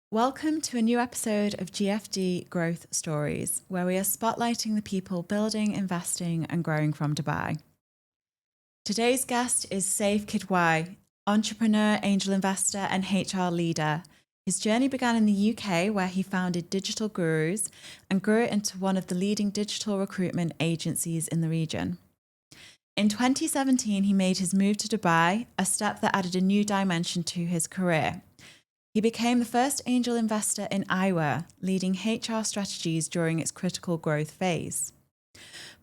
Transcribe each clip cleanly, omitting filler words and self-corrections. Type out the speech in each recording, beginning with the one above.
Welcome to a new episode of GFD Growth Stories, where we are spotlighting the people building, investing, and growing from Dubai. Today's guest is Saif Kidwai, entrepreneur, angel investor, and HR leader. His journey began in the UK, where he founded Digital Gurus and grew it into one of the leading digital recruitment agencies in the region. In 2017, he made his move to Dubai, a step that added a new dimension to his career. He became the first angel investor in Iowa, leading HR strategies during its critical growth phase.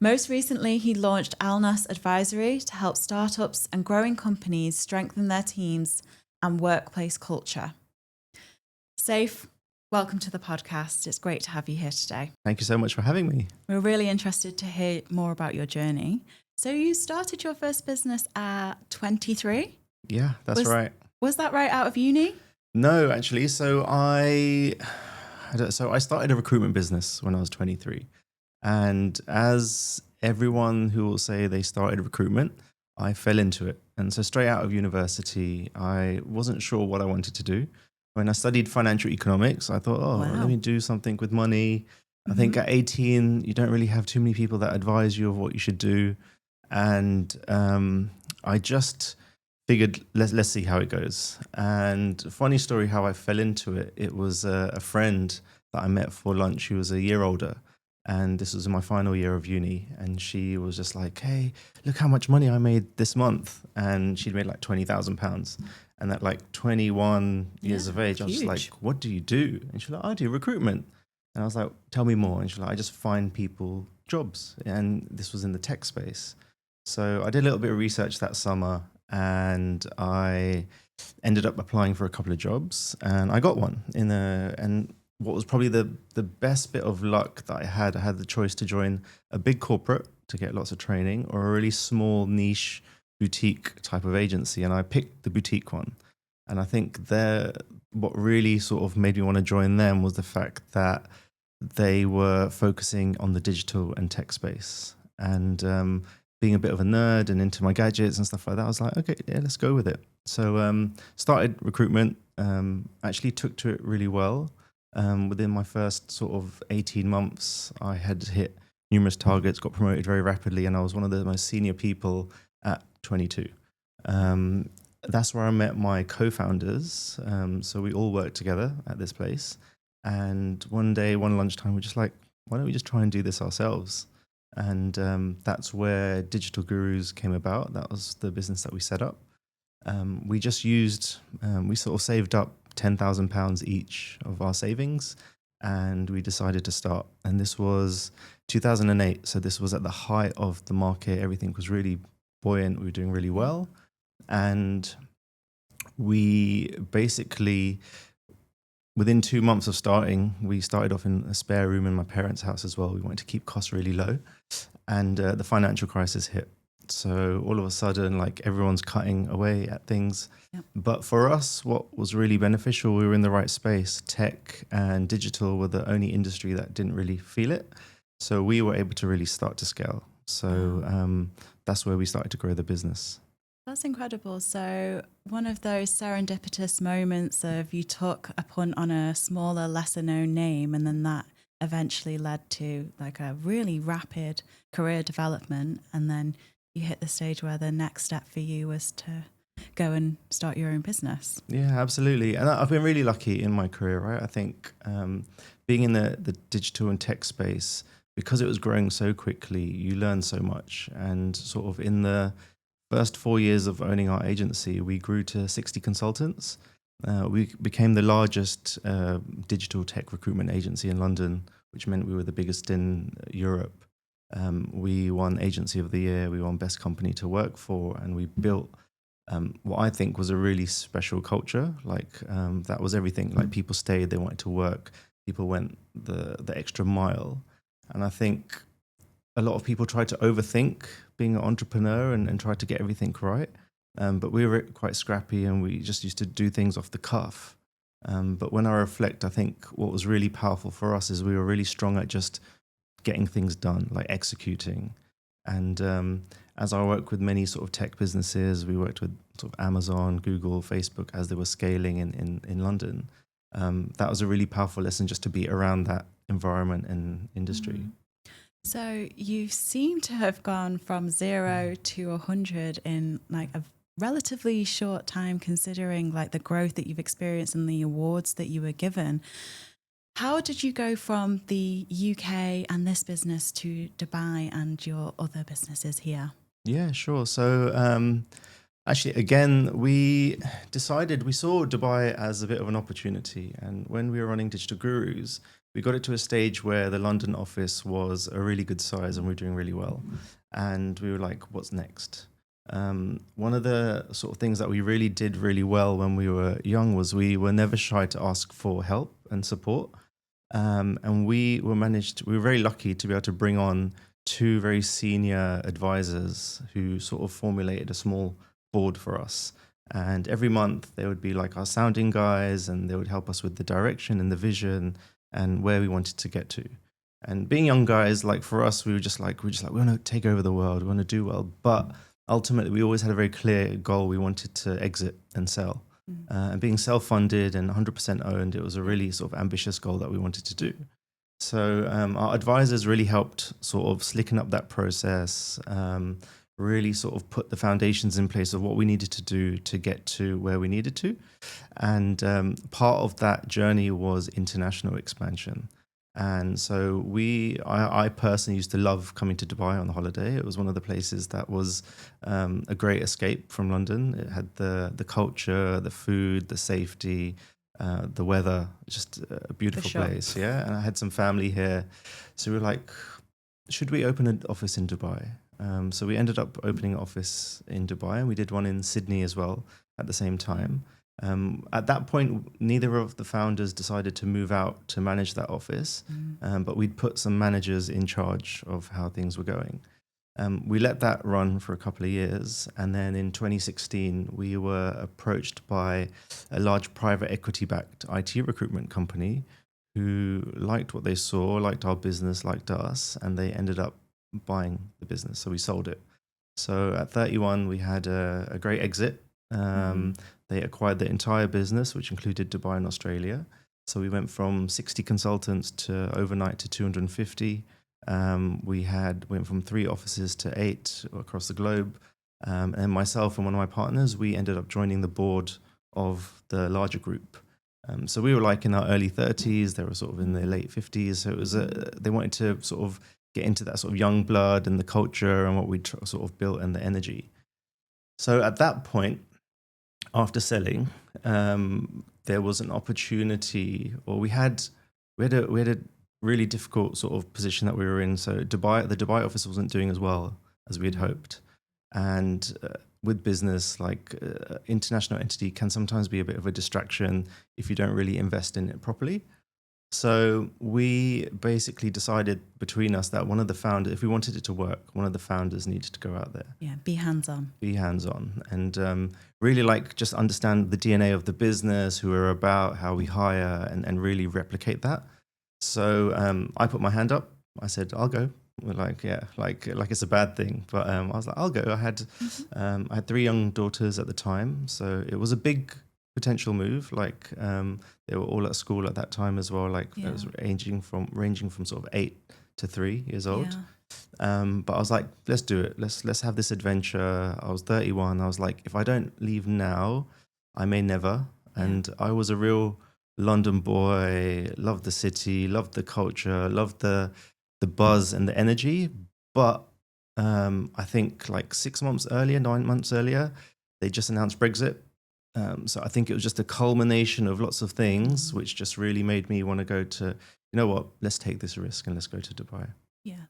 Most recently, he launched Alnaas Advisory to help startups and growing companies strengthen their teams and workplace culture. Saif, welcome to the podcast. It's great to have you here today. Thank you so much for having me. We're really interested to hear more about your journey. So you started your first business at 23? Yeah, that's right. Was that right out of uni? No, actually. So I started a recruitment business when I was 23. And as everyone who will say they started recruitment, I fell into it. And so straight out of university, I wasn't sure what I wanted to do. When I studied financial economics, I thought, let me do something with money. I think at 18, you don't really have too many people that advise you of what you should do. And I just figured, let's see how it goes. And funny story how I fell into it. It was a friend that I met for lunch who was a year older. And this was in my final year of uni. And she was just like, hey, look how much money I made this month. And she'd made like £20,000. And at like 21 years of age, I was just like, what do you do? And she was like, I do recruitment. And I was like, tell me more. And she was like, I just find people jobs. And this was in the tech space. So I did a little bit of research that summer and I ended up applying for a couple of jobs and I got one and what was probably the best bit of luck that I had the choice to join a big corporate to get lots of training or a really small niche boutique type of agency. And I picked the boutique one. And I think what really sort of made me want to join them was the fact that they were focusing on the digital and tech space. And being a bit of a nerd and into my gadgets and stuff like that, I was like, okay, yeah, let's go with it. So started recruitment, actually took to it really well. Within my first sort of 18 months, I had hit numerous targets, got promoted very rapidly, and I was one of the most senior people at 22. That's where I met my co-founders. So we all worked together at this place. And one day, one lunchtime, we're just like, why don't we just try and do this ourselves? And that's where Digital Gurus came about. That was the business that we set up. We just we sort of saved up £10,000 each of our savings, and we decided to start. And this was 2008. So this was at the height of the market. Everything was really buoyant. We were doing really well. And we basically, within 2 months of starting, we started off in a spare room in my parents' house as well. We wanted to keep costs really low. And the financial crisis hit. So all of a sudden, like everyone's cutting away at things. Yep. But for us, what was really beneficial, we were in the right space. Tech and digital were the only industry that didn't really feel it. So we were able to really start to scale. So that's where we started to grow the business. That's incredible. So one of those serendipitous moments of you took a punt on a smaller, lesser known name, and then that eventually led to like a really rapid career development. And then you hit the stage where the next step for you was to go and start your own business. Yeah, absolutely. And I've been really lucky in my career, right? I think being in the digital and tech space, because it was growing so quickly, you learn so much. And sort of in the first 4 years of owning our agency, we grew to 60 consultants. We became the largest digital tech recruitment agency in London, which meant we were the biggest in Europe. We won Agency of the Year, we won Best Company to Work For, and we built what I think was a really special culture. Like that was everything. Like people stayed, they wanted to work, people went the extra mile. And I think a lot of people try to overthink being an entrepreneur and try to get everything right. But we were quite scrappy and we just used to do things off the cuff. But when I reflect, I think what was really powerful for us is we were really strong at just getting things done, like executing. And as I worked with many sort of tech businesses, we worked with sort of Amazon, Google, Facebook as they were scaling in London. that was a really powerful lesson, just to be around that environment and industry. So you seem to have gone from 0 to 100 in like a relatively short time, considering like the growth that you've experienced and the awards that you were given. How did you go from the UK and this business to Dubai and your other businesses here? Yeah, sure. So actually, again, we saw Dubai as a bit of an opportunity. And when we were running Digital Gurus, we got it to a stage where the London office was a really good size and we were doing really well. And we were like, what's next? One of the sort of things that we really did really well when we were young was we were never shy to ask for help and support. And we were very lucky to be able to bring on two very senior advisors who sort of formulated a small board for us. And every month they would be like our sounding guys, and they would help us with the direction and the vision and where we wanted to get to. And being young guys, like for us, we were just like, we want to take over the world, we want to do well. But ultimately, we always had a very clear goal. We wanted to exit and sell. And being self-funded and 100% owned, it was a really sort of ambitious goal that we wanted to do. So our advisors really helped sort of slicken up that process, really sort of put the foundations in place of what we needed to do to get to where we needed to. And part of that journey was international expansion. And so I personally used to love coming to Dubai on the holiday. It was one of the places that was a great escape from London. It had the culture, the food, the safety, the weather, just a beautiful place. Yeah. And I had some family here. So we were like, should we open an office in Dubai? So we ended up opening an office in Dubai, and we did one in Sydney as well at the same time. At that point, neither of the founders decided to move out to manage that office, but we'd put some managers in charge of how things were going. We let that run for a couple of years, and then in 2016, we were approached by a large private equity-backed IT recruitment company who liked what they saw, liked our business, liked us, and they ended up buying the business. So we sold it. So at 31, we had a great exit. They acquired the entire business, which included Dubai and Australia. So we went from 60 consultants to overnight to 250. We went from 3 offices to 8 across the globe. And myself and one of my partners, we ended up joining the board of the larger group. So we were like in our early 30s. They were sort of in their late 50s. So it was they wanted to sort of get into that sort of young blood and the culture and what we sort of built and the energy. So at that point, after selling, there was an opportunity, or we had a really difficult sort of position that we were in. So the Dubai office wasn't doing as well as we had hoped, and with business, like international entity can sometimes be a bit of a distraction if you don't really invest in it properly. So we basically decided between us that one of the founders, if we wanted it to work, one of the founders needed to go out there. Yeah, be hands-on. Be hands-on. And really like just understand the DNA of the business, who we're about, how we hire, and really replicate that. So I put my hand up. I said, I'll go. We're like, yeah, like it's a bad thing. But I was like, I'll go. I had 3 young daughters at the time. So it was a big potential move. Like they were all at school at that time as well. Like it was ranging from sort of 8 to 3 years old. But I was like, let's do it. Let's have this adventure. I was 31. I was like, if I don't leave now, I may never. And I was a real London boy, loved the city, loved the culture, loved the buzz and the energy. But I think like 9 months earlier, they just announced Brexit. So I think it was just a culmination of lots of things, which just really made me want to go to, you know what, let's take this risk and let's go to Dubai. Yeah,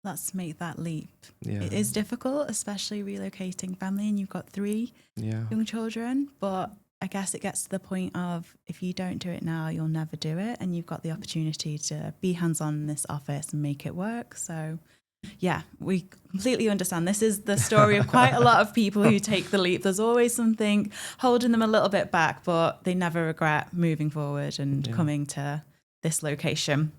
let's make that leap. Yeah. It is difficult, especially relocating family, and you've got 3 young children. But I guess it gets to the point of if you don't do it now, you'll never do it. And you've got the opportunity to be hands-on in this office and make it work. So yeah, we completely understand. This is the story of quite a lot of people who take the leap. There's always something holding them a little bit back, but they never regret moving forward and coming to this location.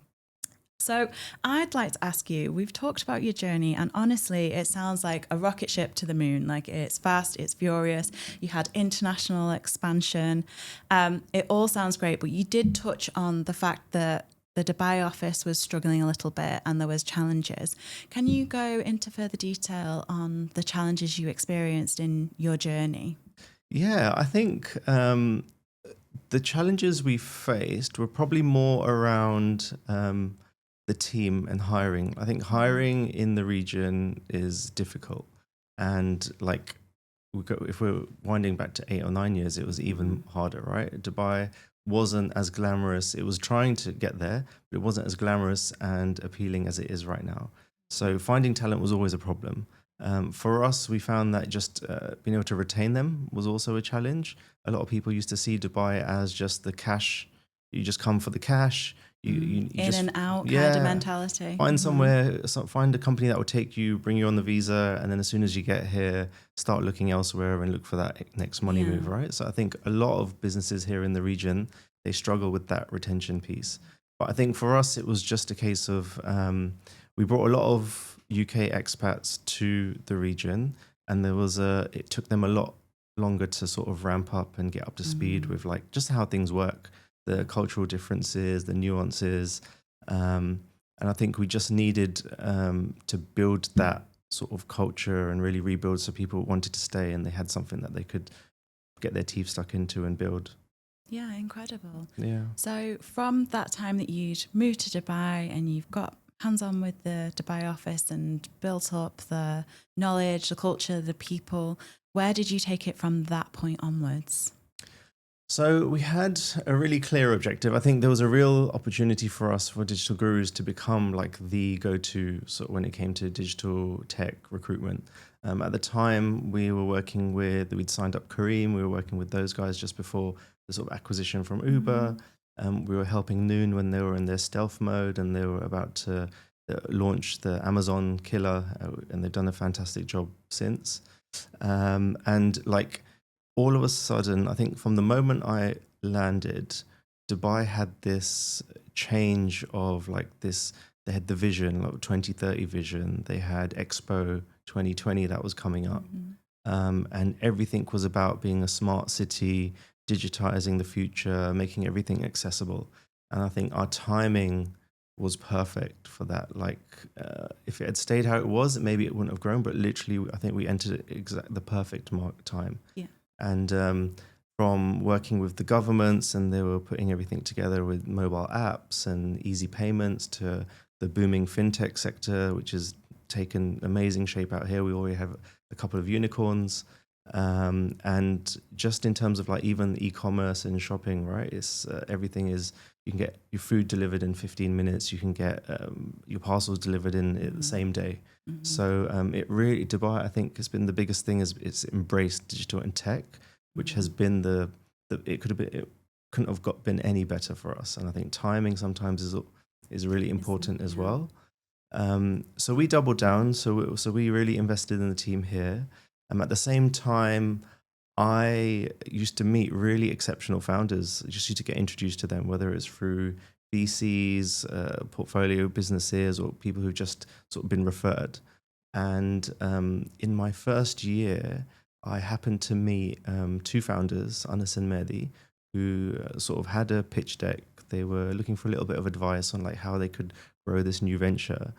So I'd like to ask you, we've talked about your journey, and honestly, it sounds like a rocket ship to the moon. Like, it's fast, it's furious. You had international expansion. It all sounds great, but you did touch on the fact that the Dubai office was struggling a little bit and there was challenges. Can you go into further detail on the challenges you experienced in your journey? Yeah, I think the challenges we faced were probably more around the team and hiring. I think hiring in the region is difficult. And like, if we're winding back to 8 or 9 years, it was even harder, right? Dubai wasn't as glamorous. It was trying to get there, but it wasn't as glamorous and appealing as it is right now. So finding talent was always a problem. For us, we found that just being able to retain them was also a challenge. A lot of people used to see Dubai as just the cash. You just come for the cash. You In just, and out kind of yeah, mentality. find somewhere, find a company that will take you, bring you on the visa, and then as soon as you get here, start looking elsewhere and look for that next money move, right? So I think a lot of businesses here in the region, they struggle with that retention piece. But I think for us, it was just a case of we brought a lot of UK expats to the region, and it took them a lot longer to sort of ramp up and get up to speed with like just how things work, the cultural differences, the nuances. And I think we just needed to build that sort of culture and really rebuild so people wanted to stay and they had something that they could get their teeth stuck into and build. Yeah, incredible. Yeah. So from that time that you'd moved to Dubai and you've got hands-on with the Dubai office and built up the knowledge, the culture, the people, where did you take it from that point onwards? So we had a really clear objective. I think there was a real opportunity for us for Digital Gurus to become like the go-to when it came to digital tech recruitment. At the time, we'd signed up Kareem. We were working with those guys just before the sort of acquisition from Uber. We were helping Noon when they were in their stealth mode and they were about to launch the Amazon killer, and they've done a fantastic job since. And like, all of a sudden, I think from the moment I landed, Dubai had this change of like this. They had the vision, like 2030 vision. They had Expo 2020 that was coming up. And everything was about being a smart city, digitizing the future, making everything accessible. And I think our timing was perfect for that. Like, if it had stayed how it was, maybe it wouldn't have grown. But literally, I think we entered the perfect time. Yeah. And from working with the governments, and they were putting everything together with mobile apps and easy payments, to the booming fintech sector, which has taken amazing shape out here. We already have a couple of unicorns. And just in terms of like even e-commerce and shopping, right? It's everything is, you can get your food delivered in 15 minutes. You can get your parcels delivered in the same day. So it really, Dubai, I think, has been the biggest thing is it's embraced digital and tech, which has been it couldn't have been any better for us. And I think timing sometimes is really important as well. So we doubled down. So we really invested in the team here. At the same time, I used to meet really exceptional founders. I just used to get introduced to them, whether it's through VCs, portfolio businesses, or people who've just sort of been referred. And in my first year, I happened to meet two founders, Anas and Mehdi, who sort of had a pitch deck. They were looking for a little bit of advice on like how they could grow this new venture.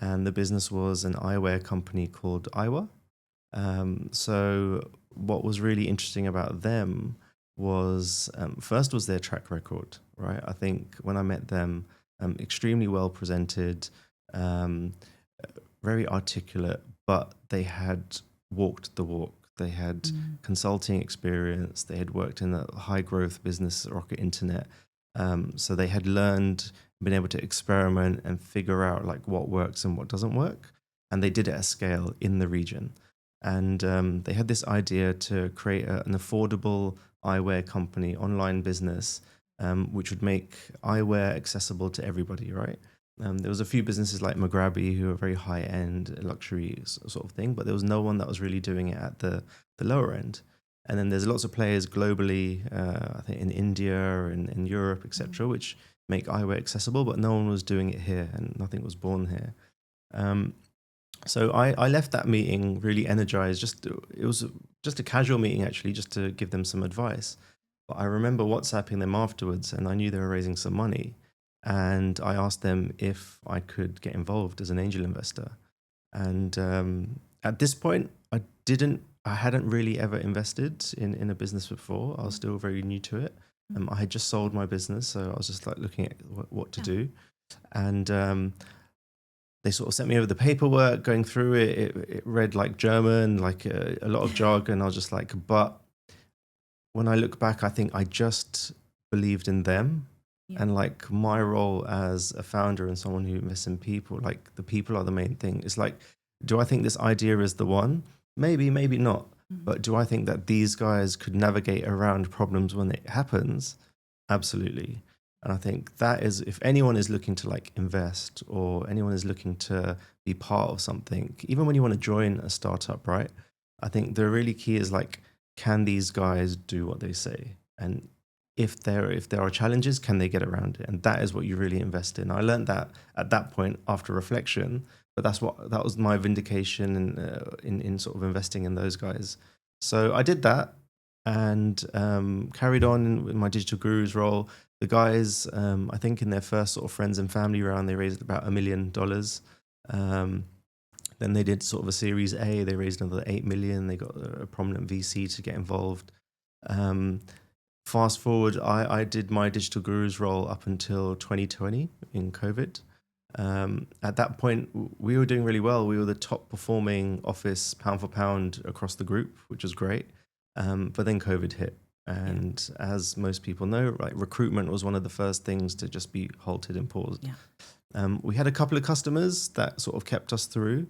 And the business was an eyewear company called Eyewear. So what was really interesting about them was first was their track record, right? I think when I met them, extremely well presented, very articulate, but they had walked the walk. They had consulting experience. They had worked in a high growth business, Rocket Internet. So they had learned, been able to experiment and figure out like what works and what doesn't work. And they did it at scale in the region. And they had this idea to create an affordable eyewear company, online business, which would make eyewear accessible to everybody, right? There was a few businesses like Maghrabi who were very high-end luxury sort of thing, but there was no one that was really doing it at the lower end. And then there's lots of players globally, I think in India and in Europe, etc., which make eyewear accessible, but no one was doing it here and nothing was born here. So I left that meeting really energized. It was just a casual meeting, actually, just to give them some advice. But I remember WhatsApping them afterwards, and I knew they were raising some money. And I asked them if I could get involved as an angel investor. And at this point, I hadn't really ever invested in a business before. I was still very new to it. I had just sold my business, so I was just like looking at what to do. And they sort of sent me over the paperwork, going through it. It read like German, like a lot of jargon. I was just like, but when I look back, I think I just believed in them. Yeah. And like my role as a founder and someone who invests in people, like the people are the main thing. It's like, do I think this idea is the one? Maybe, maybe not. Mm-hmm. But do I think that these guys could navigate around problems when it happens? Absolutely. And I think that is, if anyone is looking to like invest or anyone is looking to be part of something, even when you want to join a startup, right? I think the really key is like, can these guys do what they say? And if there are challenges, can they get around it? And that is what you really invest in. I learned that at that point after reflection, but that was my vindication in sort of investing in those guys. So I did that and carried on with my digital gurus role. The guys, I think in their first sort of friends and family round, they raised about $1 million. Then they did sort of a Series A. They raised another 8 million. They got a prominent VC to get involved. Fast forward, I did my digital gurus role up until 2020 in COVID. At that point, we were doing really well. We were the top performing office pound for pound across the group, which was great. But then COVID hit. And as most people know, right, recruitment was one of the first things to just be halted and paused. Yeah. We had a couple of customers that sort of kept us through.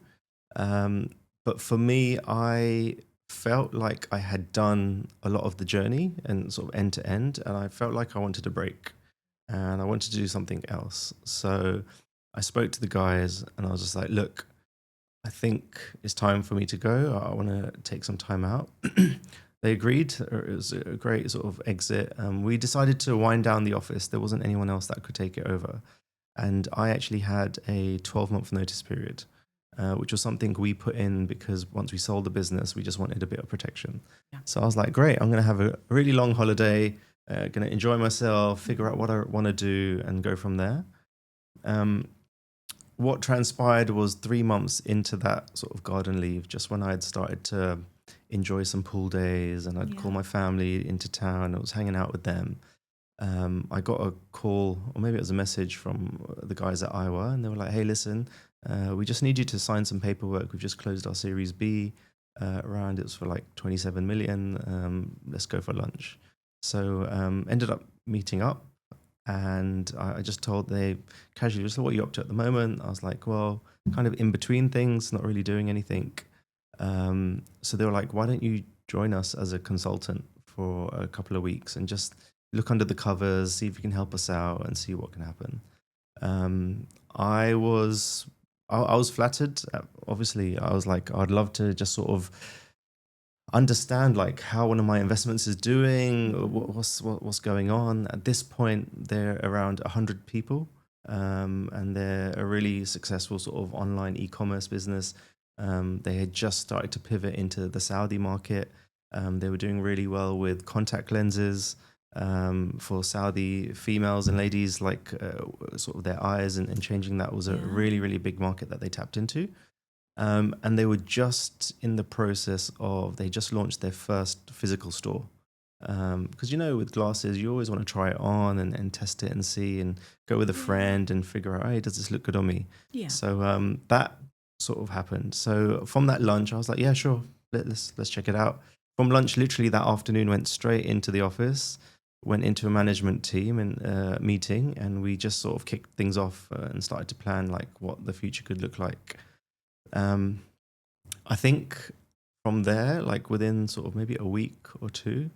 But for me, I felt like I had done a lot of the journey and sort of end to end, and I felt like I wanted a break and I wanted to do something else. So I spoke to the guys and I was just like, look, I think it's time for me to go. I want to take some time out. They agreed. It was a great sort of exit. We decided to wind down the office. There wasn't anyone else that could take it over. And I actually had a 12-month notice period, which was something we put in because once we sold the business, we just wanted a bit of protection. Yeah. So I was like, great, I'm going to have a really long holiday, going to enjoy myself, figure out what I want to do and go from there. What transpired was 3 months into that sort of garden leave, just when I had started to enjoy some pool days and I'd call my family into town. I was hanging out with them. I got a call, or maybe it was a message from the guys at Iowa, and they were like, hey, listen, we just need you to sign some paperwork. We've just closed our Series B round. It was for like 27 million. Let's go for lunch. So ended up meeting up, and I just told, they casually just, what are you up to at the moment? I was like, well, kind of in between things, not really doing anything. So they were like, why don't you join us as a consultant for a couple of weeks and just look under the covers, see if you can help us out and see what can happen. I was flattered. Obviously, I was like, I'd love to just sort of understand like how one of my investments is doing, what's going on. At this point, they're around 100 people, and they're a really successful sort of online e-commerce business. They had just started to pivot into the Saudi market. They were doing really well with contact lenses for Saudi females and ladies, like sort of their eyes, and changing that was a really, really big market that they tapped into. And they were just in the process of, they just launched their first physical store. Because, with glasses, you always want to try it on and test it and see and go with a friend and figure out, hey, does this look good on me? Yeah. So that sort of happened. So from that lunch, I was like, yeah, sure, let's check it out. From lunch, literally that afternoon, went straight into the office, went into a management team and meeting, and we just sort of kicked things off and started to plan like what the future could look like. I think from there, like within sort of maybe a week or two,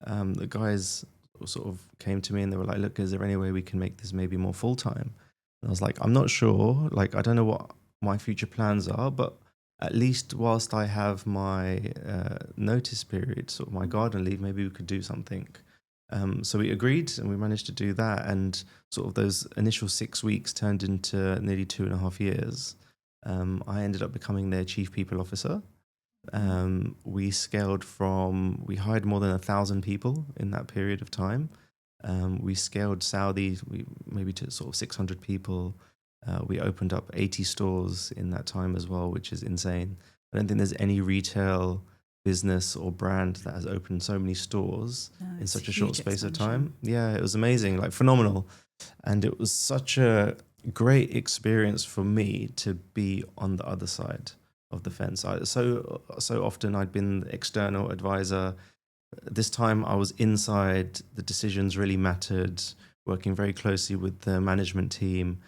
the guys sort of came to me and they were like, look, is there any way we can make this maybe more full-time? And I was like, I'm not sure. Like, I don't know what my future plans are, but at least whilst I have my notice period, sort of my garden leave, maybe we could do something. So we agreed and we managed to do that. And sort of those initial 6 weeks turned into nearly 2.5 years. I ended up becoming their chief people officer. We we hired more than 1,000 people in that period of time. We scaled Saudi maybe to sort of 600 people. We opened up 80 stores in that time as well, which is insane. I don't think there's any retail business or brand that has opened so many stores in such a short space of time. Yeah, it was amazing, like phenomenal. And it was such a great experience for me to be on the other side of the fence. So often I'd been the external advisor. This time I was inside. The decisions really mattered, working very closely with the management team,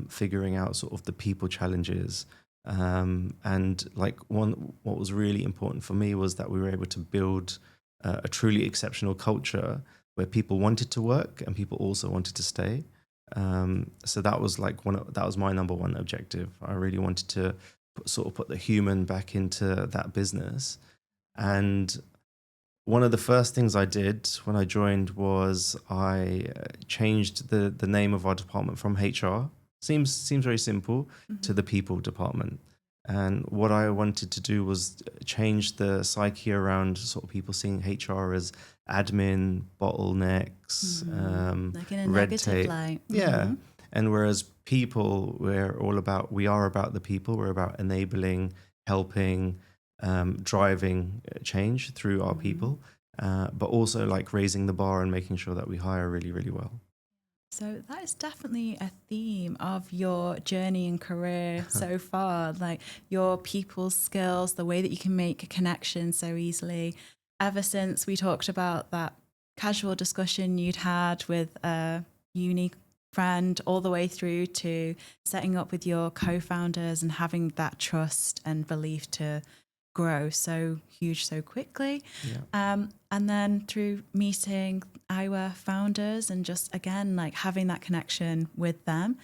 figuring out sort of the people challenges. And like what was really important for me was that we were able to build a truly exceptional culture where people wanted to work and people also wanted to stay. So that was like that was my number one objective. I really wanted to put the human back into that business. And one of the first things I did when I joined was I changed the name of our department from HR. Seems very simple, to the people department. And what I wanted to do was change the psyche around sort of people seeing HR as admin, bottlenecks, like in a red negative tape. light. Yeah. And whereas people, we are about the people. We're about enabling, helping, driving change through our people, but also like raising the bar and making sure that we hire really, really well. So that is definitely a theme of your journey and career so far, like your people skills, the way that you can make a connection so easily. Ever since we talked about that casual discussion you'd had with a uni friend, all the way through to setting up with your co-founders and having that trust and belief to grow so huge so quickly. And then through meeting our founders and just again like having that connection with them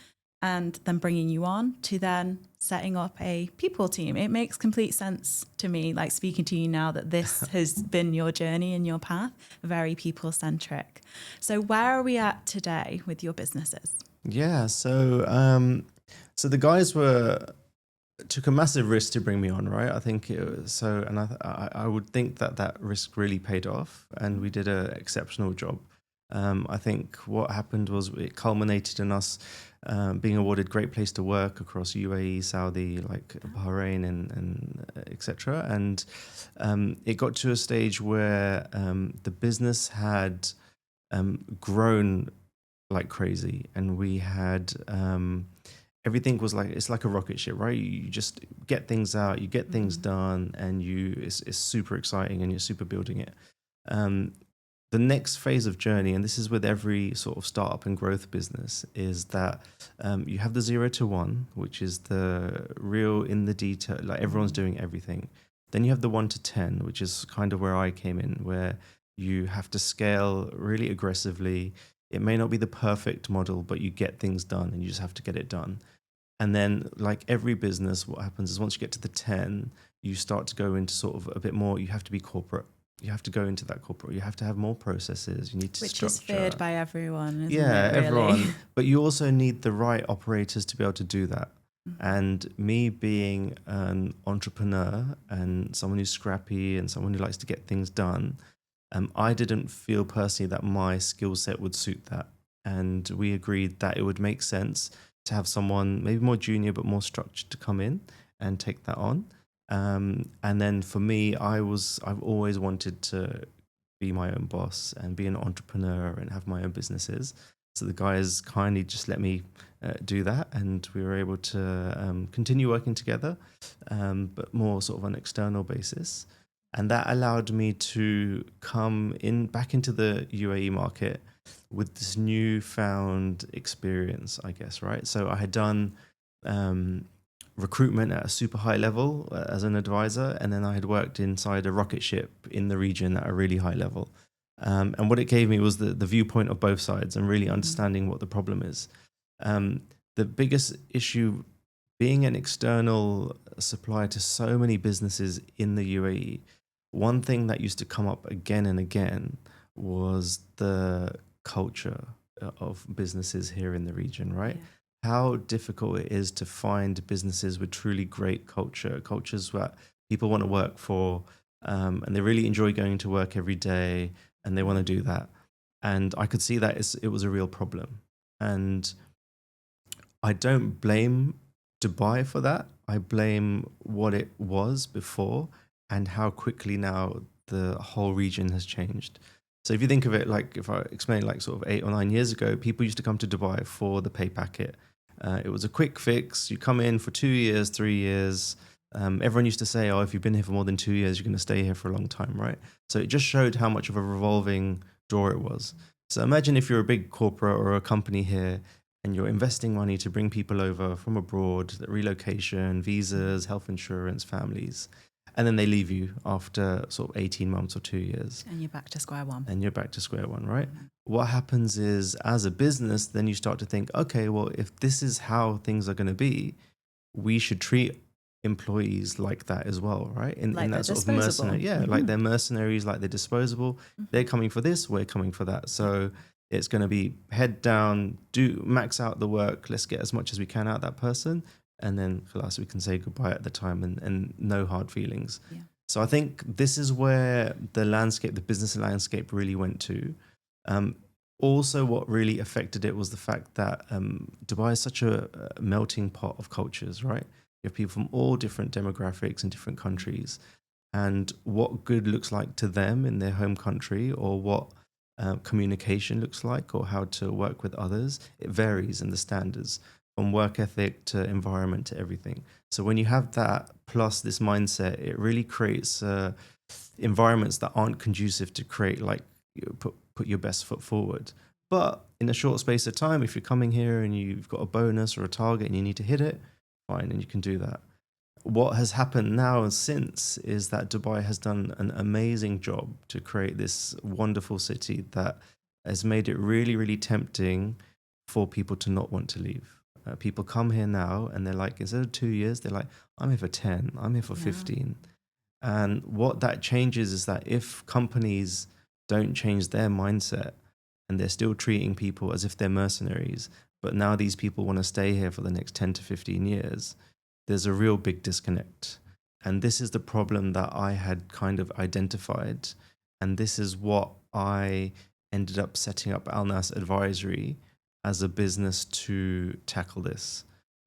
and then bringing you on to then setting up a people team. It makes complete sense to me, like speaking to you now, that this has been your journey and your path, very people centric. So where are we at today with your businesses? Yeah, so the guys took a massive risk to bring me on, right? I think it was so, and I would think that risk really paid off, and we did an exceptional job. I think what happened was it culminated in us being awarded Great Place to Work across UAE, Saudi, like Bahrain, and etc. And it got to a stage where the business had grown like crazy, and we had everything was like, it's like a rocket ship, right? You just get things out, you get things done, and it's super exciting, and you're super building it. The next phase of journey, and this is with every sort of startup and growth business, is that you have the 0 to 1, which is the real in the detail, like everyone's doing everything. Then you have the 1 to 10, which is kind of where I came in, where you have to scale really aggressively. It may not be the perfect model, but you get things done and you just have to get it done. And then, like every business, what happens is once you get to the 10, you start to go into sort of a bit more, you have to be corporate. You have to go into that corporate. You have to have more processes. You need to structure. Which is feared by everyone, isn't yeah, it, really? everyone. But you also need the right operators to be able to do that. And me being an entrepreneur and someone who's scrappy and someone who likes to get things done, I didn't feel personally that my skill set would suit that. And we agreed that it would make sense to have someone maybe more junior but more structured to come in and take that on. And then for me, I've always wanted to be my own boss and be an entrepreneur and have my own businesses. So the guys kindly just let me do that, and we were able to continue working together, but more sort of on an external basis. And that allowed me to come back into the UAE market with this newfound experience, I guess, right? So I had done recruitment at a super high level as an advisor, and then I had worked inside a rocket ship in the region at a really high level. And what it gave me was the viewpoint of both sides and really understanding what the problem is. The biggest issue being an external supplier to so many businesses in the UAE, one thing that used to come up again and again was the culture of businesses here in the region, right? How difficult it is to find businesses with truly great cultures that people want to work for, and they really enjoy going to work every day, and they want to do that. And I could see that it was a real problem. And I don't blame Dubai for that. I blame what it was before and how quickly now the whole region has changed. So if you think of it, like if I explain like sort of 8 or 9 years ago, people used to come to Dubai for the pay packet. It was a quick fix. You come in for 2 years, 3 years. Everyone used to say, oh, if you've been here for more than 2 years, you're going to stay here for a long time, right? So it just showed how much of a revolving door it was. So imagine if you're a big corporate or a company here and you're investing money to bring people over from abroad, relocation, visas, health insurance, families, and then they leave you after sort of 18 months or 2 years. And you're back to square one. And you're back to square one, right? What happens is, as a business, then you start to think, okay, well, if this is how things are going to be, we should treat employees like that as well, right? In that sort of mercenary, like they're mercenaries, like they're disposable. They're coming for this, we're coming for that. So it's going to be head down, do max out the work, let's get as much as we can out of that person, and then khalas, we can say goodbye at the time, and no hard feelings. So I think this is where the business landscape really went to. Also, what really affected it was the fact that Dubai is such a melting pot of cultures, right? You have people from all different demographics and different countries. And what good looks like to them in their home country, or what communication looks like, or how to work with others, it varies in the standards, from work ethic to environment to everything. So when you have that plus this mindset, it really creates environments that aren't conducive to create like put your best foot forward. But in a short space of time, if you're coming here and you've got a bonus or a target and you need to hit it, fine, and you can do that. What has happened now and since is that Dubai has done an amazing job to create this wonderful city that has made it really, really tempting for people to not want to leave. People come here now and they're like, instead of 2 years, they're like, I'm here for 10, I'm here for 15. And what that changes is that if companies don't change their mindset and they're still treating people as if they're mercenaries, but now these people want to stay here for the next 10 to 15 years, there's a real big disconnect. And this is the problem that I had kind of identified. And this is what I ended up setting up Alnaas Advisory as a business to tackle this.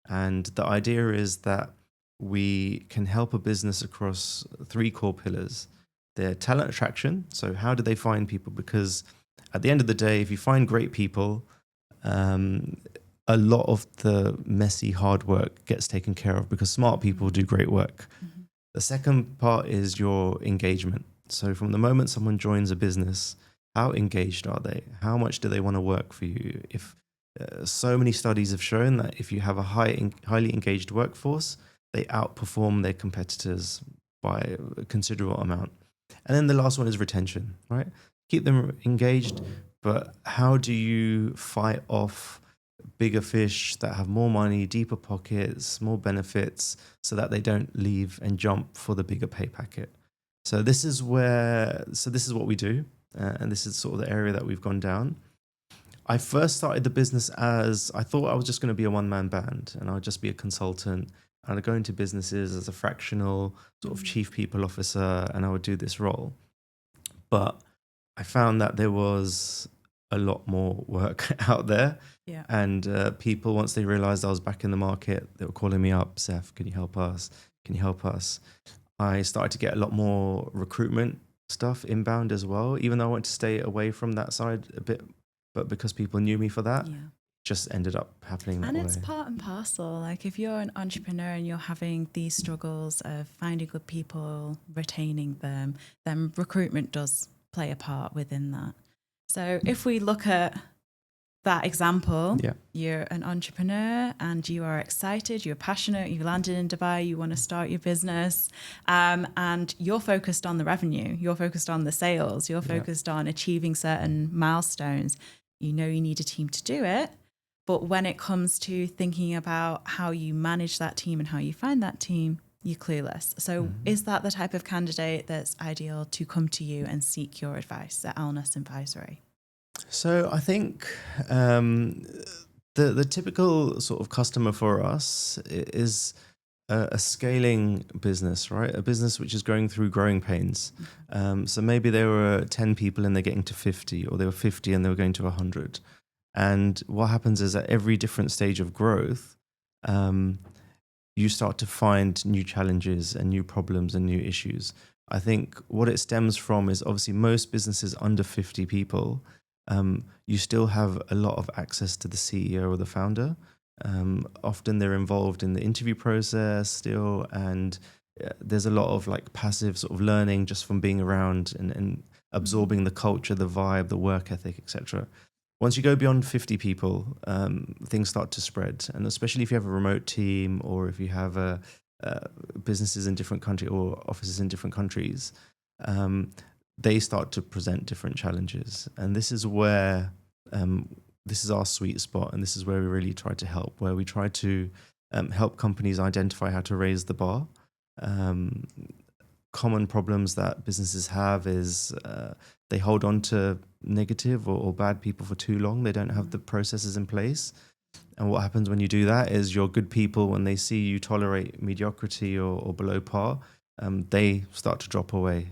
And the idea is that we can help a business across 3 core pillars. Their talent attraction. So how do they find people? Because at the end of the day, if you find great people, a lot of the messy, hard work gets taken care of because smart people do great work. The second part is your engagement. So from the moment someone joins a business, how engaged are they? How much do they want to work for you? If so many studies have shown that if you have a highly engaged workforce, they outperform their competitors by a considerable amount. And then the last one is retention, right? Keep them engaged, but how do you fight off bigger fish that have more money, deeper pockets, more benefits, so that they don't leave and jump for the bigger pay packet? So this is what we do, and this is sort of the area that we've gone down. I first started the business as I thought I was just going to be a one-man band, and I would just be a consultant. And I'd go into businesses as a fractional sort of chief people officer, and I would do this role. But I found that there was a lot more work out there. And people, once they realized I was back in the market, they were calling me up, Saif, can you help us? Can you help us? I started to get a lot more recruitment stuff inbound as well, even though I wanted to stay away from that side a bit. But because people knew me for that, just ended up happening that way. And it's part and parcel. Like if you're an entrepreneur and you're having these struggles of finding good people, retaining them, then recruitment does play a part within that. So if we look at that example, you're an entrepreneur and you are excited, you're passionate, you've landed in Dubai, you want to start your business, and you're focused on the revenue, you're focused on the sales, you're focused on achieving certain milestones. You know you need a team to do it. But when it comes to thinking about how you manage that team and how you find that team, You're clueless. So is that the type of candidate that's ideal to come to you and seek your advice at Alnaas Advisory? So I think the typical sort of customer for us is a scaling business, right? A business which is going through growing pains. So maybe there were 10 people and they're getting to 50, or they were 50 and they were going to 100. And what happens is at every different stage of growth, you start to find new challenges and new problems and new issues. I think what it stems from is obviously most businesses under 50 people, you still have a lot of access to the CEO or the founder. Often they're involved in the interview process still, and there's a lot of like passive sort of learning just from being around and absorbing the culture, the vibe, the work ethic, etc. Once you go beyond 50 people, things start to spread. And especially if you have a remote team, or if you have businesses in different countries or offices in different countries, they start to present different challenges. And this is where, this is our sweet spot. And this is where we really try to help, where we try to help companies identify how to raise the bar. Common problems that businesses have is they hold on to negative or bad people for too long. They don't have the processes in place. And what happens when you do that is your good people, when they see you tolerate mediocrity or below par, they start to drop away.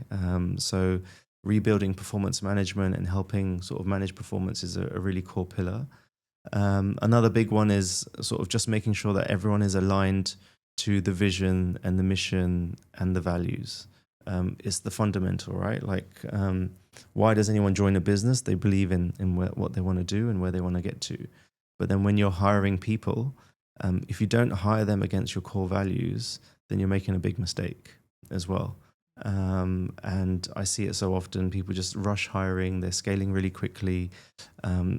So rebuilding performance management and helping sort of manage performance is a really core pillar. Another big one is sort of just making sure that everyone is aligned to the vision and the mission and the values. It's the fundamental, right? Like, why does anyone join a business? They believe in what they want to do and where they want to get to. But then when you're hiring people, if you don't hire them against your core values, then you're making a big mistake as well. And I see it so often. People just rush hiring. They're scaling really quickly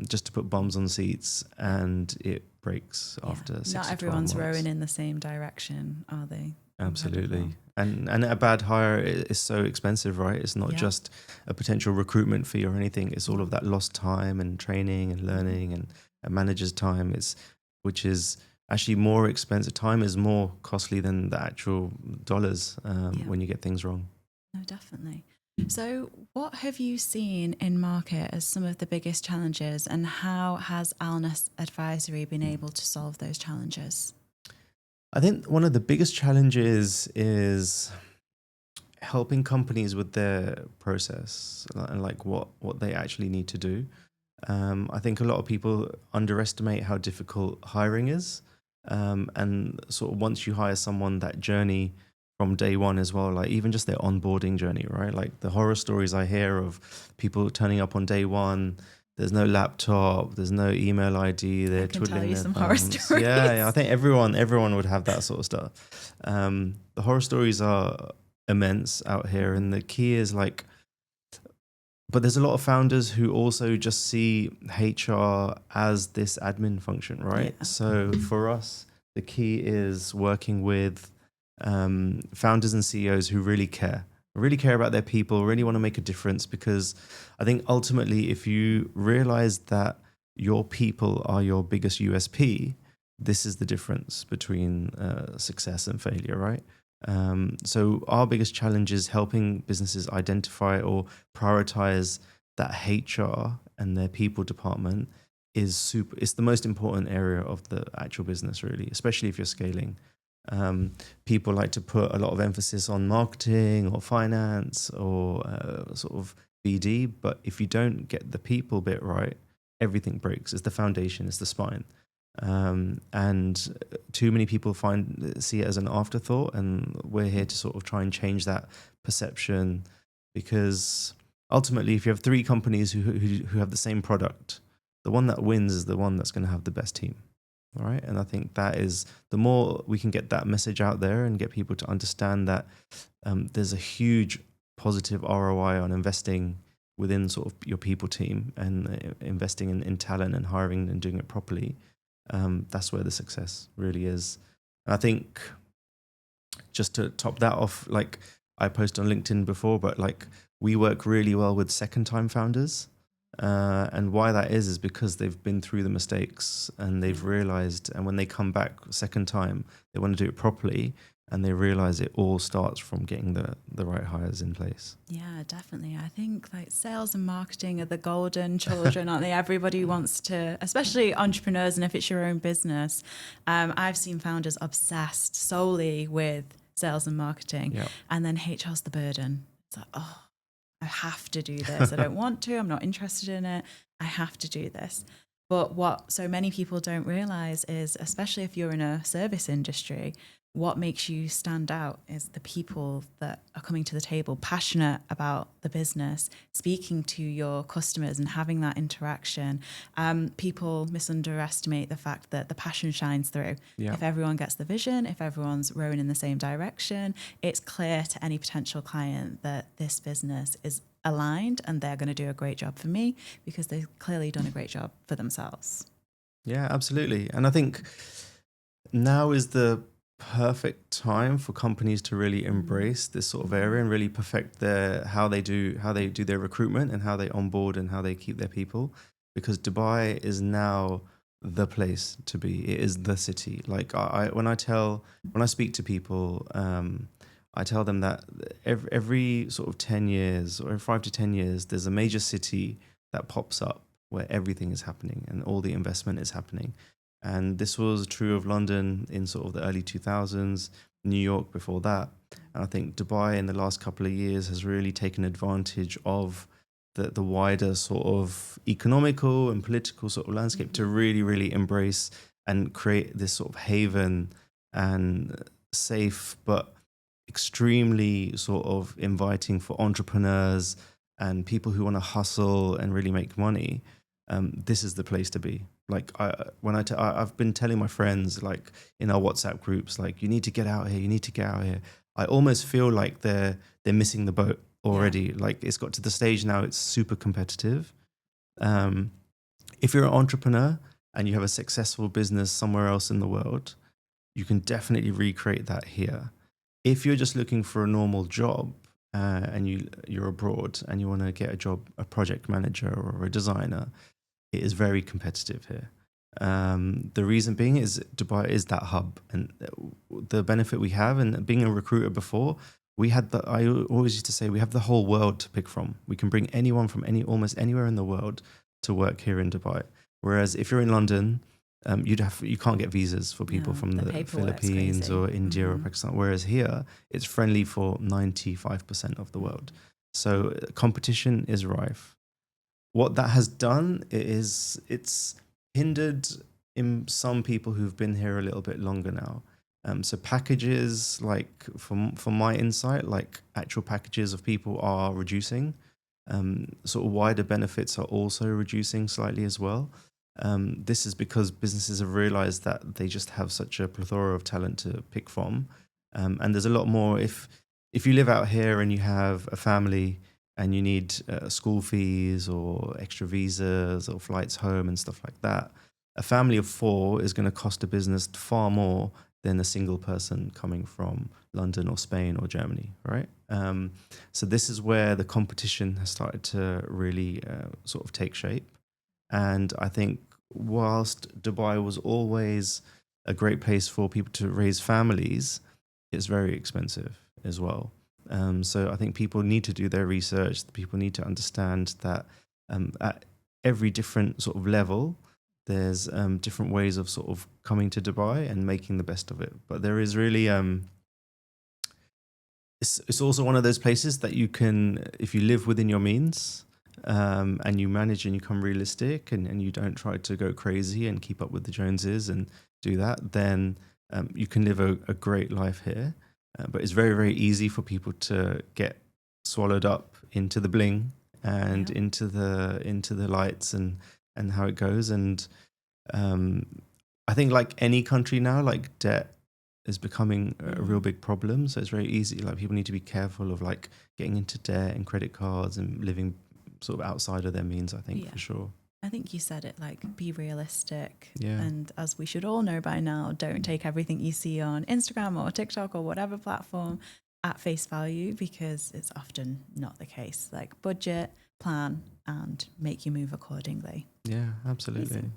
just to put bums on seats, and it breaks after 6 to 12 months. Not everyone's rowing in the same direction, are they? Absolutely. And a bad hire is so expensive, right? It's not just a potential recruitment fee or anything. It's all of that lost time and training and learning and a manager's time, which is actually more expensive. Time is more costly than the actual dollars when you get things wrong. No, definitely. So what have you seen in market as some of the biggest challenges, and how has Alnaas Advisory been able to solve those challenges? I think one of the biggest challenges is helping companies with their process and like what they actually need to do. I think a lot of people underestimate how difficult hiring is. And sort of once you hire someone, that journey from day one as well, like even just their onboarding journey, right? Like the horror stories I hear of people turning up on day one, there's no laptop, there's no email ID, they're twiddling their thumbs. Horror stories. Yeah, I think everyone would have that sort of stuff. The horror stories are immense out here, and the key is like, but there's a lot of founders who also just see HR as this admin function, right? Yeah. So for us, the key is working with founders and CEOs who really care about their people, really want to make a difference. Because I think ultimately, if you realize that your people are your biggest USP, this is the difference between success and failure, right? So our biggest challenge is helping businesses identify or prioritize that HR and their people department it's the most important area of the actual business, really, especially if you're scaling. People like to put a lot of emphasis on marketing or finance or sort of BD, but if you don't get the people bit right, everything breaks. It's the foundation, it's the spine. And too many people see it as an afterthought, and we're here to sort of try and change that perception, because ultimately, if you have three companies who have the same product, the one that wins is the one that's going to have the best team. All right. And I think that is, the more we can get that message out there and get people to understand that there's a huge positive ROI on investing within sort of your people team and investing in talent and hiring and doing it properly. That's where the success really is. And I think just to top that off, like I posted on LinkedIn before, but like we work really well with second-time founders. And why that is because they've been through the mistakes and they've realized, and when they come back second time, they want to do it properly. and they realize it all starts from getting the right hires in place. Yeah, definitely. I think like sales and marketing are the golden children, aren't they? Everybody wants to, especially entrepreneurs, and if it's your own business. I've seen founders obsessed solely with sales and marketing, Yeah. and then HR's the burden. It's like, oh, I have to do this. I don't want to. I'm not interested in it. I have to do this. But what so many people don't realize is, especially if you're in a service industry, what makes you stand out is the people that are coming to the table, passionate about the business, speaking to your customers and having that interaction. People misunderestimate the fact that the passion shines through. Yeah. If everyone gets the vision, if everyone's rowing in the same direction, it's clear to any potential client that this business is aligned and they're going to do a great job for me because they've clearly done a great job for themselves. Yeah, absolutely. And I think now is the perfect time for companies to really embrace this sort of area and really perfect how they do their recruitment and how they onboard and how they keep their people, because Dubai is now the place to be. It is the city. Like when I speak to people, I tell them that every sort of 10 years or 5 to 10 years, there's a major city that pops up where everything is happening and all the investment is happening. And this was true of London in sort of the early 2000s, New York before that. And I think Dubai in the last couple of years has really taken advantage of the wider sort of economical and political sort of landscape to really, really embrace and create this sort of haven and safe but extremely sort of inviting for entrepreneurs and people who want to hustle and really make money. This is the place to be. Like I've been telling my friends, like in our WhatsApp groups, like you need to get out here. You need to get out here. I almost feel like they're missing the boat already. Yeah. Like it's got to the stage now. It's super competitive. If you're an entrepreneur and you have a successful business somewhere else in the world, you can definitely recreate that here. If you're just looking for a normal job and you're abroad and you want to get a job, a project manager or a designer, it is very competitive here. The reason being is Dubai is that hub, and the benefit we have, and being a recruiter before, I always used to say we have the whole world to pick from. We can bring anyone from almost anywhere in the world to work here in Dubai. Whereas if you're in London, you can't get visas for people from the Philippines or India or Pakistan. Whereas here, it's friendly for 95% of the world. So competition is rife. What that has done is it's hindered in some people who've been here a little bit longer now. So packages, like from my insight, like actual packages of people are reducing. Sort of wider benefits are also reducing slightly as well. This is because businesses have realized that they just have such a plethora of talent to pick from. And there's a lot more. If you live out here and you have a family and you need school fees or extra visas or flights home and stuff like that, a family of 4 is going to cost a business far more than a single person coming from London or Spain or Germany, right? So this is where the competition has started to really sort of take shape. And I think whilst Dubai was always a great place for people to raise families, it's very expensive as well. So I think people need to do their research. People need to understand that at every different sort of level, there's different ways of sort of coming to Dubai and making the best of it. But there is really, it's also one of those places that you can, if you live within your means and you manage and you become realistic and you don't try to go crazy and keep up with the Joneses and do that, then you can live a great life here. But it's very, very easy for people to get swallowed up into the bling and into the lights and how it goes. And I think like any country now, like debt is becoming a real big problem. So it's very easy. Like people need to be careful of like getting into debt and credit cards and living sort of outside of their means, I think, for sure. I think you said it, like, be realistic. Yeah. And as we should all know by now, don't take everything you see on Instagram or TikTok or whatever platform at face value, because it's often not the case. Like, budget, plan, and make your move accordingly. Yeah, absolutely. Amazing.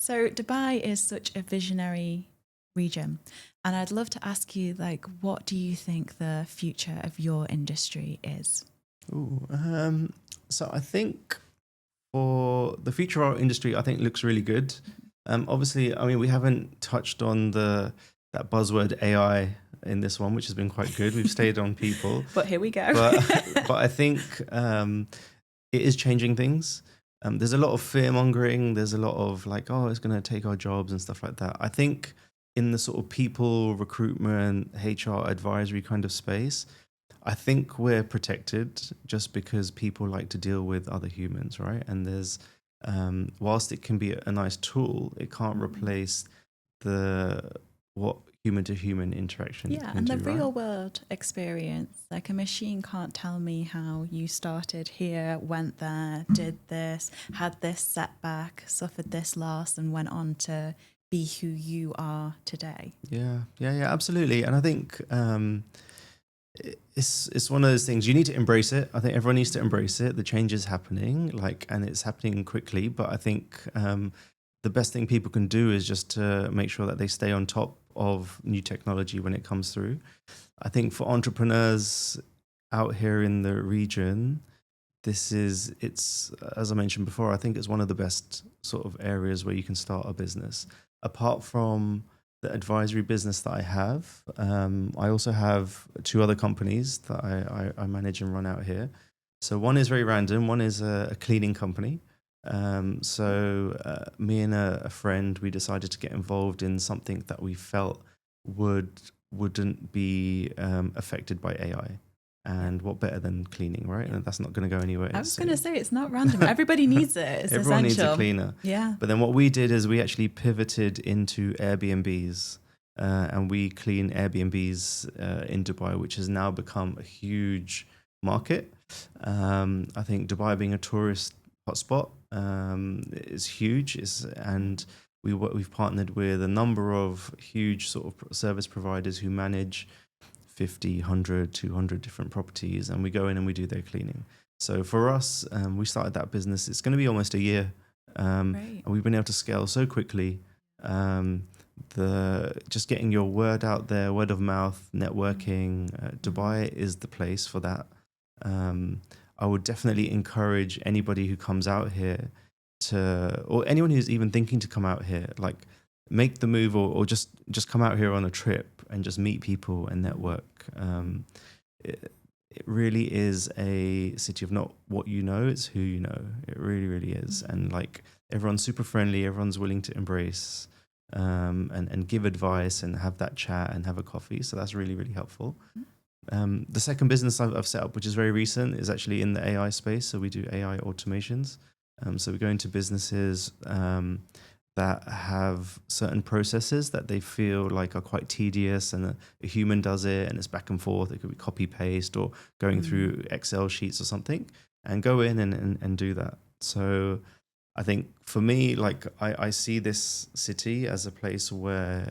So Dubai is such a visionary region. And I'd love to ask you, like, what do you think the future of your industry is? Ooh, so I think for the future of our industry, I think looks really good. Obviously, I mean, we haven't touched on that buzzword AI in this one, which has been quite good. We've stayed on people, But here we go. but I think it is changing things. There's a lot of fear mongering. There's a lot of like, oh, it's going to take our jobs and stuff like that. I think in the sort of people recruitment, HR advisory kind of space, I think we're protected just because people like to deal with other humans, right? And there's, whilst it can be a nice tool, it can't replace the what human to human interaction Yeah, can and do, the right? real world experience. Like a machine can't tell me how you started here, went there, did this, had this setback, suffered this loss, and went on to be who you are today. Yeah, absolutely. And I think it's one of those things you need to embrace it. I think everyone needs to embrace it. The change is happening, like, and it's happening quickly. But I think the best thing people can do is just to make sure that they stay on top of new technology when it comes through. I think for entrepreneurs out here in the region, it's as I mentioned before, I think it's one of the best sort of areas where you can start a business. Apart from the advisory business that I have, I also have two other companies that I manage and run out here. So one is very random. One is a cleaning company. Me and a friend, we decided to get involved in something that we felt wouldn't be affected by AI. And what better than cleaning, right? And that's not going to go anywhere. I was going to say, it's not random. Everybody needs it. It's Everyone essential. needs a cleaner. Yeah. But then what we did is we actually pivoted into Airbnbs, and we clean Airbnbs in Dubai, which has now become a huge market. I think Dubai being a tourist hotspot is huge. And we've partnered with a number of huge sort of service providers who manage 50, 100, 200 different properties, and we go in and we do their cleaning. So for us, we started that business. It's going to be almost a year, and we've been able to scale so quickly. Just getting your word out there, word of mouth, networking. Dubai is the place for that. I would definitely encourage anybody who comes out here or anyone who's even thinking to come out here, like make the move or just come out here on a trip and just meet people and network. It really is a city of not what you know, it's who you know. It really, really is. And like everyone's super friendly, everyone's willing to embrace and give advice and have that chat and have a coffee. So that's really, really helpful. The second business I've set up, which is very recent, is actually in the AI space. So we do AI automations. So we go into businesses that have certain processes that they feel like are quite tedious, and a human does it and it's back and forth. It could be copy paste or going through Excel sheets or something, and go in and do that. So I think for me, like I see this city as a place where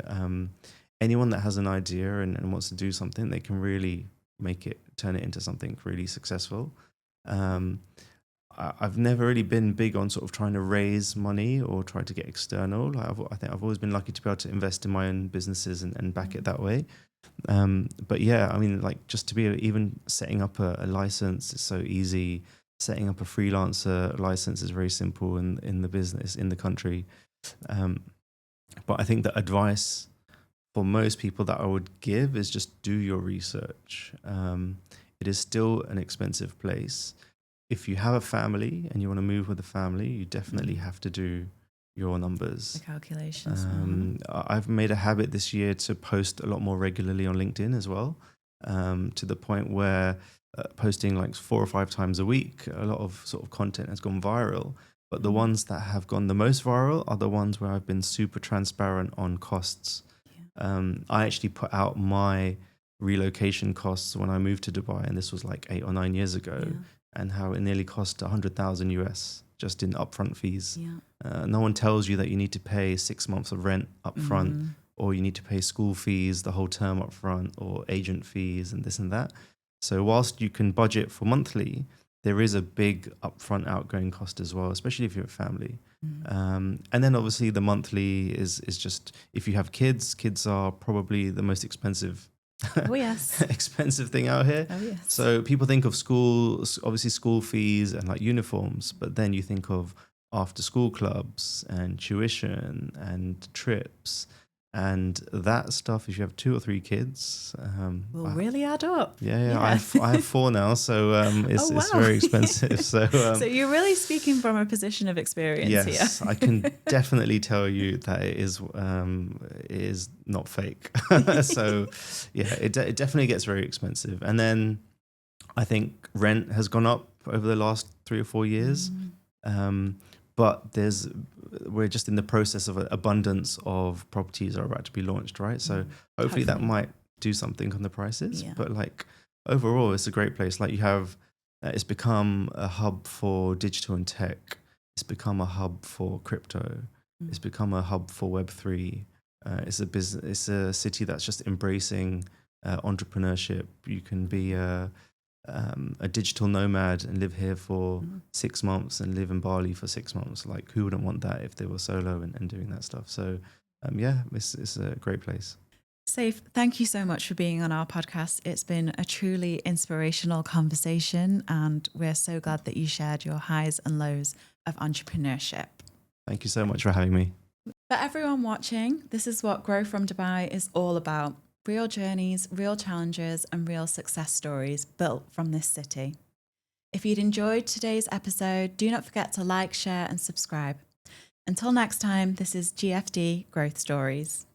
anyone that has an idea and wants to do something, they can really turn it into something really successful. I've never really been big on sort of trying to raise money or try to get external. I think I've always been lucky to be able to invest in my own businesses and back it that way. But yeah, I mean, like just to be even setting up a license is so easy. Setting up a freelancer license is very simple in the business, in the country. But I think the advice for most people that I would give is just do your research. It is still an expensive place. If you have a family and you want to move with a family, you definitely have to do your numbers. The calculations. I've made a habit this year to post a lot more regularly on LinkedIn as well, to the point where posting like 4 or 5 times a week, a lot of sort of content has gone viral. But the ones that have gone the most viral are the ones where I've been super transparent on costs. I actually put out my relocation costs when I moved to Dubai, and this was like 8 or 9 years ago. Yeah. And how it nearly cost 100,000 US just in upfront fees. Yeah. No one tells you that you need to pay 6 months of rent upfront, or you need to pay school fees the whole term upfront, or agent fees and this and that. So whilst you can budget for monthly, there is a big upfront outgoing cost as well, especially if you're a family. And then obviously the monthly is just, if you have kids are probably the most expensive Oh, yes. expensive thing out here. Oh, yes. So people think of schools, obviously school fees and like uniforms, but then you think of after school clubs and tuition and trips and that stuff. If you have 2 or 3 kids, will really add up. yeah. I have 4 now, so it's Oh, wow. it's very expensive. So So you're really speaking from a position of experience yes, here. I can definitely tell you that it is not fake. So yeah, it definitely gets very expensive. And then I think rent has gone up over the last 3 or 4 years. But we're just in the process of an abundance of properties are about to be launched, right? So hopefully that might do something on the prices. Yeah. But like overall, it's a great place. Like you have, it's become a hub for digital and tech. It's become a hub for crypto. It's become a hub for Web3. It's a city that's just embracing entrepreneurship. You can be a digital nomad and live here for 6 months and live in Bali for 6 months. Like who wouldn't want that if they were solo and doing that stuff? So yeah, it's a great place. Saif, thank you so much for being on our podcast. It's been a truly inspirational conversation, and we're so glad that you shared your highs and lows of entrepreneurship. Thank you so much for having me. For everyone watching, this is what Grow from Dubai is all about. Real journeys, real challenges, and real success stories built from this city. If you'd enjoyed today's episode, do not forget to like, share, and subscribe. Until next time, this is GFD Growth Stories.